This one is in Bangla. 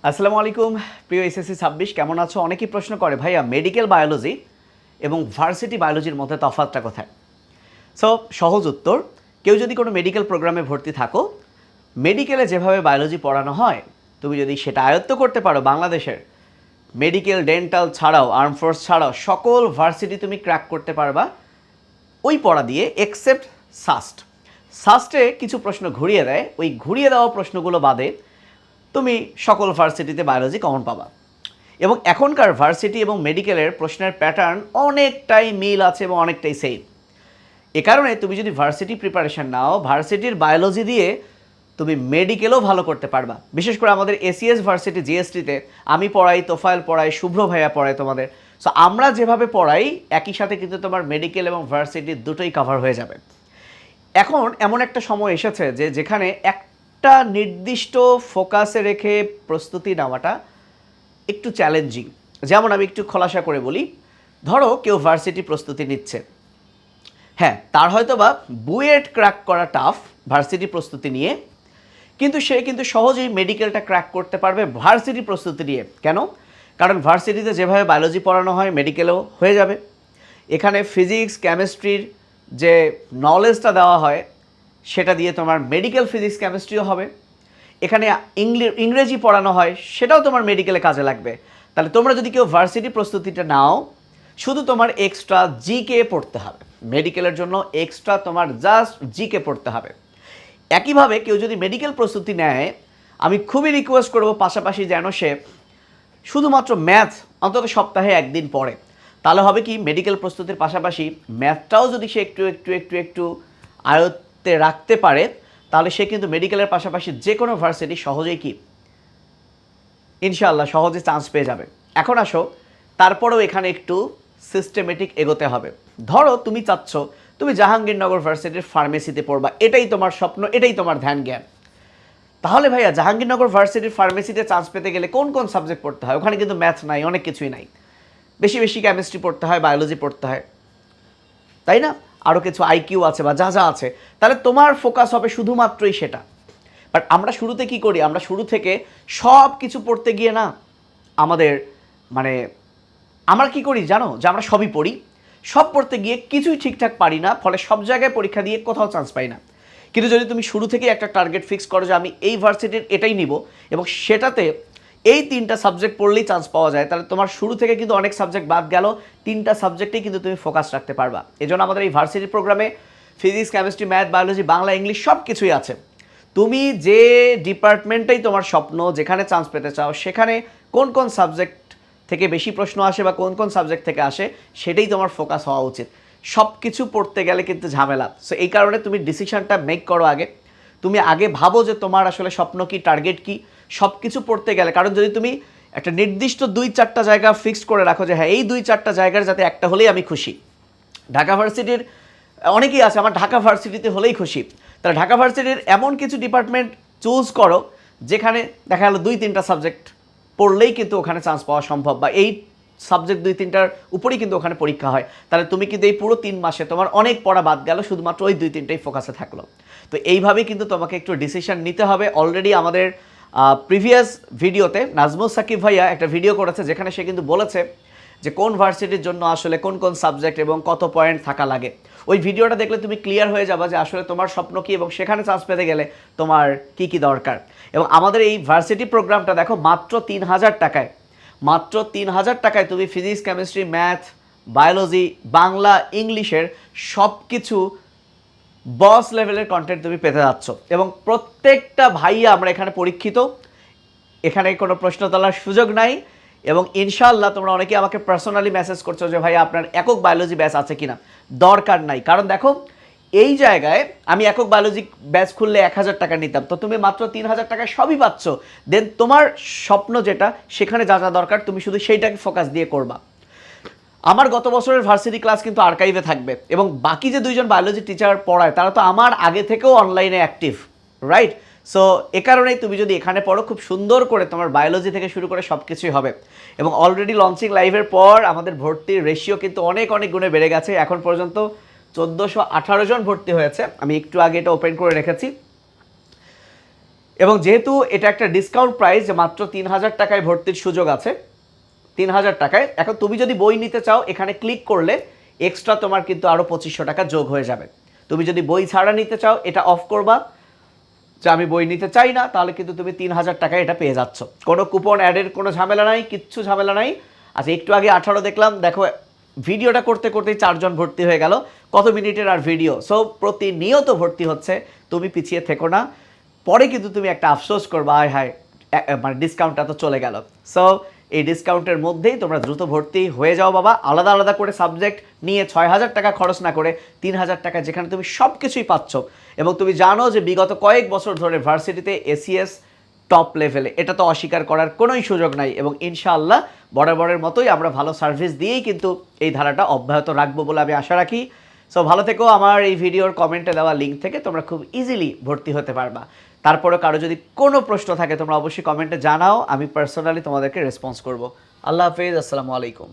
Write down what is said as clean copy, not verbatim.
আসসালামু আলাইকুম প্রিয় এসএসসি 26 কেমন আছো? অনেকেই প্রশ্ন করে ভাইয়া মেডিকেল বায়োলজি এবং ভার্সিটি বায়োলজির মধ্যে তফাৎটা কোথায়? সো সহজ উত্তর, কেউ যদি কোনো মেডিকেল প্রোগ্রামে ভর্তি থাকো, মেডিকেলে যেভাবে বায়োলজি পড়ানো হয় তুমি যদি সেটা আয়ত্ত করতে পারো, বাংলাদেশের মেডিকেল ডেন্টাল ছাড়াও আর্ম ফোর্স ছাড়াও সকল ভার্সিটি তুমি ক্র্যাক করতে পারবা ওই পড়া দিয়ে, এক্সেপ্ট সাস্ট। সাস্টে কিছু প্রশ্ন ঘুরিয়ে দেয়, ওই ঘুরিয়ে দেওয়া প্রশ্নগুলো বাদে তুমি সকল ভার্সিটিতে বায়োলজি কমন পাবা। এবং এখনকার ভার্সিটি এবং মেডিকেলের প্রশ্নের প্যাটার্ন অনেকটাই মিল আছে এবং অনেকটাই সেম। এ কারণে তুমি যদি ভার্সিটি প্রিপারেশান নাও, ভার্সিটির বায়োলজি দিয়ে তুমি মেডিকেলও ভালো করতে পারবা। বিশেষ করে আমাদের এসিএস ভার্সিটি জিএসটিতে আমি পড়াই, তোফায়েল পড়াই, শুভ্র ভাইয়া পড়ায় তোমাদের। সো আমরা যেভাবে পড়াই একই সাথে কিন্তু তোমার মেডিকেল এবং ভার্সিটি দুটোই কভার হয়ে যাবে। এখন এমন একটা সময় এসেছে যে যেখানে একটা নির্দিষ্ট ফোকাসে রেখে প্রস্তুতি নেওয়াটা একটু চ্যালেঞ্জিং। যেমন আমি একটু খোলাসা করে বলি, ধরো কেউ ভার্সিটি প্রস্তুতি নিচ্ছে, হ্যাঁ তার হয়তো বা বুয়েট ক্র্যাক করা টাফ ভার্সিটি প্রস্তুতি নিয়ে, কিন্তু সে কিন্তু সহজেই মেডিকেলটা ক্র্যাক করতে পারবে ভার্সিটি প্রস্তুতি নিয়ে। কেন? কারণ ভার্সিটিতে যেভাবে বায়োলজি পড়ানো হয় মেডিকেলেও হয়ে যাবে। এখানে ফিজিক্স কেমিস্ট্রির যে নলেজটা দেওয়া হয় সেটা দিয়ে তোমার মেডিকেল ফিজিক্স কেমিস্ট্রিও হবে। এখানে ইংরেজি পড়ানো হয়, সেটাও তোমার মেডিকেলে কাজে লাগবে। তাহলে তোমরা যদি কেউ ভার্সিটি প্রস্তুতিটা নাও, শুধু তোমার এক্সট্রা জিকে পড়তে হবে, মেডিকেলের জন্য এক্সট্রা তোমার জাস্ট জিকে পড়তে হবে। একইভাবে কেউ যদি মেডিকেল প্রস্তুতি নেয়, আমি খুবই রিকোয়েস্ট করব পাশাপাশি যেন সে শুধুমাত্র ম্যাথ অন্তত সপ্তাহে একদিন পড়ে। তাহলে হবে কি, মেডিকেল প্রস্তুতির পাশাপাশি ম্যাথটাও যদি সে একটু একটু একটু একটু আয়ত্তে রাখতে পারে, তাহলে সে কিন্তু মেডিকেলের পাশাপাশি যে কোনো ভার্সিটি সহজেই কি ইনশাআল্লাহ সহজে চান্স পেয়ে যাবে। এখন আসো, তারপরেও এখানে একটু সিস্টেমেটিক এগোতে হবে। ধরো তুমি চাচ্ছ তুমি জাহাঙ্গীরনগর ভার্সিটির ফার্মেসিতে পড়বা, এটাই তোমার স্বপ্ন, এটাই তোমার ধ্যান জ্ঞান। তাহলে ভাইয়া জাহাঙ্গীরনগর ভার্সিটির ফার্মেসিতে চান্স পেতে গেলে কোন কোন সাবজেক্ট পড়তে হয়? ওখানে কিন্তু ম্যাথ নাই, অনেক কিছুই নাই, বেশি বেশি কেমিস্ট্রি পড়তে হয়, বায়োলজি পড়তে হয়, তাই না? আরও কিছু আইকিউ আছে বা যা যা আছে। তাহলে তোমার ফোকাস হবে শুধুমাত্রই সেটা। বাট আমরা শুরুতে কি করি, আমরা শুরু থেকে সব কিছু পড়তে গিয়ে না আমাদের মানে আমরা কি করি জানো, যে আমরা সবই পড়ি, সব পড়তে গিয়ে কিছুই ঠিকঠাক পারি না, ফলে সব জায়গায় পরীক্ষা দিয়ে কোথাও চান্স পাই না। কিন্তু যদি তুমি শুরু থেকে একটা টার্গেট ফিক্স করো যে আমি এই ভার্সিটির এটাই নিব এবং সেটাতে এই 3টা সাবজেক্ট পড়লেই চান্স পাওয়া যায়, তাহলে তোমার শুরু থেকে কিন্তু অনেক সাবজেক্ট বাদ গেল, 3টা সাবজেক্টেই কিন্তু তুমি ফোকাস রাখতে পারবা। এজন্য আমাদের এই ভার্সিটি প্রোগ্রামে physics chemistry math biology Bangla English সব কিছুই আছে। তুমি যে ডিপার্টমেন্টেই তোমার স্বপ্ন, যেখানে চান্স পেতে চাও, সেখানে কোন কোন সাবজেক্ট থেকে বেশি প্রশ্ন আসে বা কোন কোন সাবজেক্ট থেকে আসে সেটাই তোমার ফোকাস হওয়া উচিত। সব কিছু পড়তে গেলে কিন্তু ঝামেলা। সো এই কারণে তুমি ডিসিশনটা মেক করো আগে। তুমি আগে ভাবো যে তোমার আসলে স্বপ্ন কি, টার্গেট কি। সব কিছু পড়তে গেলে, কারণ যদি তুমি একটা নির্দিষ্ট 2-4টা জায়গা ফিক্সড করে রাখো যে হ্যাঁ এই 2-4টা জায়গার যাতে একটা হলেই আমি খুশি, ঢাকা ভার্সিটির অনেকেই আছে আমার ঢাকা ভার্সিটিতে হলেই খুশি, তাহলে ঢাকা ভার্সিটির এমন কিছু ডিপার্টমেন্ট চুজ করো যেখানে দেখা গেলো 2-3টা সাবজেক্ট পড়লেই কিন্তু ওখানে চান্স পাওয়া সম্ভব, বা এই সাবজেক্ট 2-3টার উপরেই কিন্তু ওখানে পরীক্ষা হয়। তাহলে তুমি কিন্তু এই পুরো 3 মাসে তোমার অনেক পড়া বাদ গেল, শুধুমাত্র ওই 2-3টাই ফোকাসে থাকলো। তো এইভাবেই কিন্তু তোমাকে একটু ডিসিশন নিতে হবে। অলরেডি আমাদের প্রিভিয়াস ভিডিওতে নাজমুল সাকিব ভাইয়া একটা ভিডিও করেছে, যেখানে সে কিন্তু বলেছে যে কোন ভার্সিটির জন্য আসলে কোন কোন সাবজেক্ট এবং কত পয়েন্ট থাকা লাগে। ওই ভিডিওটা দেখলে তুমি ক্লিয়ার হয়ে যাবে যে আসলে তোমার স্বপ্ন কী এবং সেখানে চান্স পেতে গেলে তোমার কি কি দরকার। এবং আমাদের এই ভার্সিটি প্রোগ্রামটা দেখো মাত্র 3000 টাকায়, মাত্র 3000 টাকায় তুমি physics chemistry math biology Bangla ইংলিশের সব কিছু বস লেভেলের কন্টেন্ট তুমি পেতে যাচ্ছ। এবং প্রত্যেকটা ভাইয়া আমরা এখানে পরীক্ষিত, এখানে কোনো প্রশ্ন তোলার সুযোগ নাই। এবং ইনশাআল্লাহ তোমরা অনেকে আমাকে পার্সোনালি মেসেজ করছো যে ভাই আপনার একক বায়োলজি ব্যাচ আছে কিনা। দরকার নাই, কারণ দেখো এই জায়গায় আমি একক বায়োলজি ব্যাচ খুললে 1000 টাকা নিতাম, তো তুমি মাত্র 3000 টাকায় সবই পাচ্ছ। দেন তোমার স্বপ্ন যেটা, সেখানে যা যা দরকার তুমি শুধু সেইটাকে ফোকাস দিয়ে করবা। আমার গত বছরের ভার্সিটি ক্লাস কিন্তু আর্কাইভে থাকবে, এবং বাকি যে 2জন বায়োলজি টিচার পড়ায় তারা তো আমার আগে থেকেও অনলাইনে অ্যাক্টিভ, রাইট? সো এ কারণেই তুমি যদি এখানে পড়ো, খুব সুন্দর করে তোমার বায়োলজি থেকে শুরু করে সব কিছুই হবে। এবং অলরেডি লঞ্চিং লাইভের পর আমাদের ভর্তির রেশিও কিন্তু অনেক অনেক গুণে বেড়ে গেছে। এখন পর্যন্ত 1418 জন ভর্তি হয়েছে, আমি একটু আগে এটা ওপেন করে রেখেছি। এবং যেহেতু এটা একটা ডিসকাউন্ট প্রাইস, যে মাত্র 3000 টাকায় ভর্তির সুযোগ আছে, 3000 টাকায়, এখন তুমি যদি বই নিতে চাও এখানে ক্লিক করলে এক্সট্রা তোমার কিন্তু আরও 2500 টাকা যোগ হয়ে যাবে। তুমি যদি বই ছাড়া নিতে চাও এটা অফ করবা, যে আমি বই নিতে চাই না, তাহলে কিন্তু তুমি 3000 টাকায় এটা পেয়ে যাচ্ছ। কোনো কুপন অ্যাডের কোনো ঝামেলা নাই, কিচ্ছু ঝামেলা নাই। আচ্ছা, একটু আগে 18 দেখলাম, দেখো ভিডিওটা করতে করতেই 4 জন ভর্তি হয়ে গেল, কত মিনিটের আর ভিডিও। সো প্রতিনিয়ত ভর্তি হচ্ছে, তুমি পিছিয়ে থেকো না, পরে কিন্তু তুমি একটা আফসোস করবা, আয় হায় মানে ডিসকাউন্টটা তো চলে গেল। সো এই ডিসকাউন্টের মধ্যেই তোমরা দ্রুত ভর্তি হয়ে যাও বাবা। আলাদা আলাদা করে সাবজেক্ট নিয়ে 6000 টাকা খরচ না করে 3000 টাকা যেখানে তুমি সব কিছুই পাচ্ছ। এবং তুমি জানো যে বিগত কয়েক বছর ধরে ভার্সিটিতে এসিএস টপ লেভেলে, এটা তো অস্বীকার করার কোনোই সুযোগ নাই। এবং ইনশাআল্লাহ বরাবরের মতোই আমরা ভালো সার্ভিস দিয়েই কিন্তু এই ধারাটা অব্যাহত রাখবো বলে আমি আশা রাখি। সো ভালো থেকো। আমার এই ভিডিওর কমেন্টে দেওয়া লিঙ্ক থেকে তোমরা খুব ইজিলি ভর্তি হতে পারবা। তারপরে কারো যদি কোনো প্রশ্ন থাকে তোমরা অবশ্যই কমেন্টে জানাও, আমি পার্সোনালি তোমাদেরকে রেসপন্স করব। আল্লাহ হাফেজ, আসসালামু আলাইকুম।